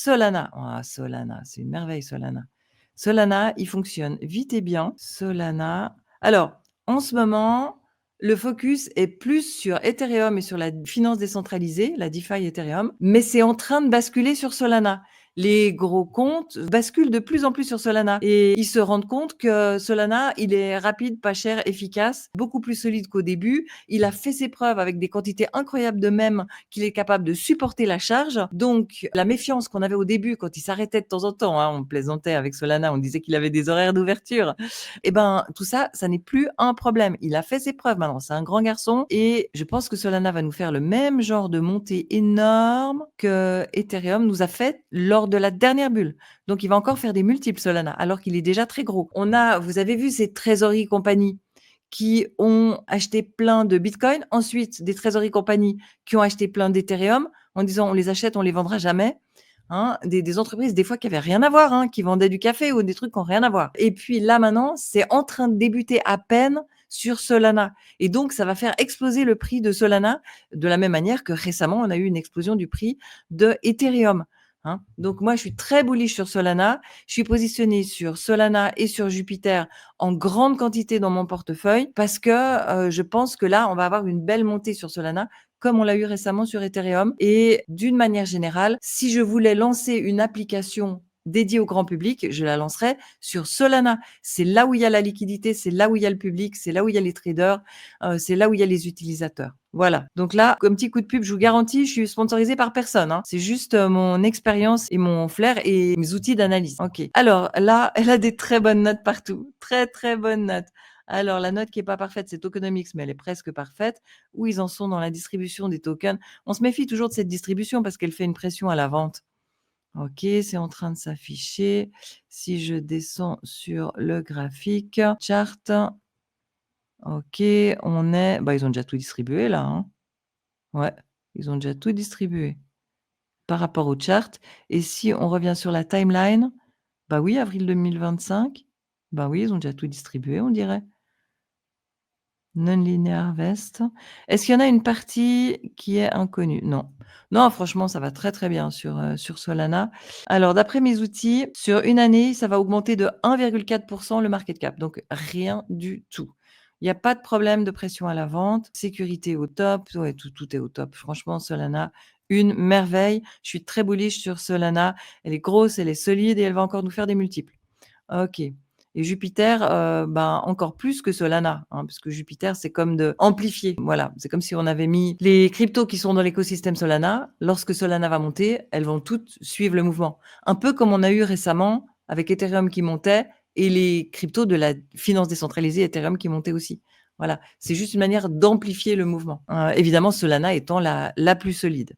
Solana. Ah, Solana, c'est une merveille Solana. Solana, il fonctionne vite et bien. Solana. Alors, en ce moment, le focus est plus sur Ethereum et sur la finance décentralisée, la DeFi Ethereum, mais c'est en train de basculer sur Solana. Les gros comptes basculent de plus en plus sur Solana et ils se rendent compte que Solana, il est rapide, pas cher, efficace, beaucoup plus solide qu'au début. Il a fait ses preuves avec des quantités incroyables de mèmes qu'il est capable de supporter la charge. Donc, la méfiance qu'on avait au début quand il s'arrêtait de temps en temps, hein, on plaisantait avec Solana, on disait qu'il avait des horaires d'ouverture. Eh ben, tout ça, ça n'est plus un problème. Il a fait ses preuves maintenant. C'est un grand garçon et je pense que Solana va nous faire le même genre de montée énorme que Ethereum nous a fait lors de la dernière bulle. Donc, il va encore faire des multiples Solana alors qu'il est déjà très gros. Vous avez vu ces trésoreries compagnies qui ont acheté plein de Bitcoin, ensuite des trésoreries compagnies qui ont acheté plein d'Ethereum en disant on les achète, on les vendra jamais. Hein, des entreprises des fois qui avaient rien à voir, hein, qui vendaient du café ou des trucs qui ont rien à voir. Et puis là maintenant, c'est en train de débuter à peine sur Solana. Et donc, ça va faire exploser le prix de Solana de la même manière que récemment, on a eu une explosion du prix de Ethereum. Hein. Donc, moi, je suis très bullish sur Solana. Je suis positionnée sur Solana et sur Jupiter en grande quantité dans mon portefeuille parce que je pense que là, on va avoir une belle montée sur Solana comme on l'a eu récemment sur Ethereum. Et d'une manière générale, si je voulais lancer une application dédiée au grand public, je la lancerais sur Solana. C'est là où il y a la liquidité, c'est là où il y a le public, c'est là où il y a les traders, c'est là où il y a les utilisateurs. Voilà. Donc là, comme petit coup de pub, je vous garantis, je suis sponsorisée par personne. Hein. C'est juste mon expérience et mon flair et mes outils d'analyse. Ok. Alors là, elle a des très bonnes notes partout. Très, très bonnes notes. Alors, la note qui est pas parfaite, c'est Tokenomics, mais elle est presque parfaite. Où ils en sont dans la distribution des tokens? On se méfie toujours de cette distribution parce qu'elle fait une pression à la vente. Ok, c'est en train de s'afficher. Si je descends sur le graphique, chart, ok, on est... Bah, ils ont déjà tout distribué là. Hein. Ouais, ils ont déjà tout distribué par rapport au chart. Et si on revient sur la timeline, bah oui, avril 2025, bah oui, ils ont déjà tout distribué, on dirait. Non-linear vest. Est-ce qu'il y en a une partie qui est inconnue? Non. Non, franchement, ça va très, très bien sur Solana. Alors, d'après mes outils, sur une année, ça va augmenter de 1,4 le market cap, donc rien du tout. Il n'y a pas de problème de pression à la vente, sécurité au top, ouais, tout est au top. Franchement, Solana, une merveille. Je suis très bullish sur Solana. Elle est grosse, elle est solide et elle va encore nous faire des multiples. OK. Et Jupiter, ben, encore plus que Solana, hein, parce que Jupiter, c'est comme de amplifier. Voilà, c'est comme si on avait mis les cryptos qui sont dans l'écosystème Solana. Lorsque Solana va monter, elles vont toutes suivre le mouvement. Un peu comme on a eu récemment avec Ethereum qui montait et les cryptos de la finance décentralisée Ethereum qui montaient aussi. Voilà, c'est juste une manière d'amplifier le mouvement. Évidemment, Solana étant la plus solide.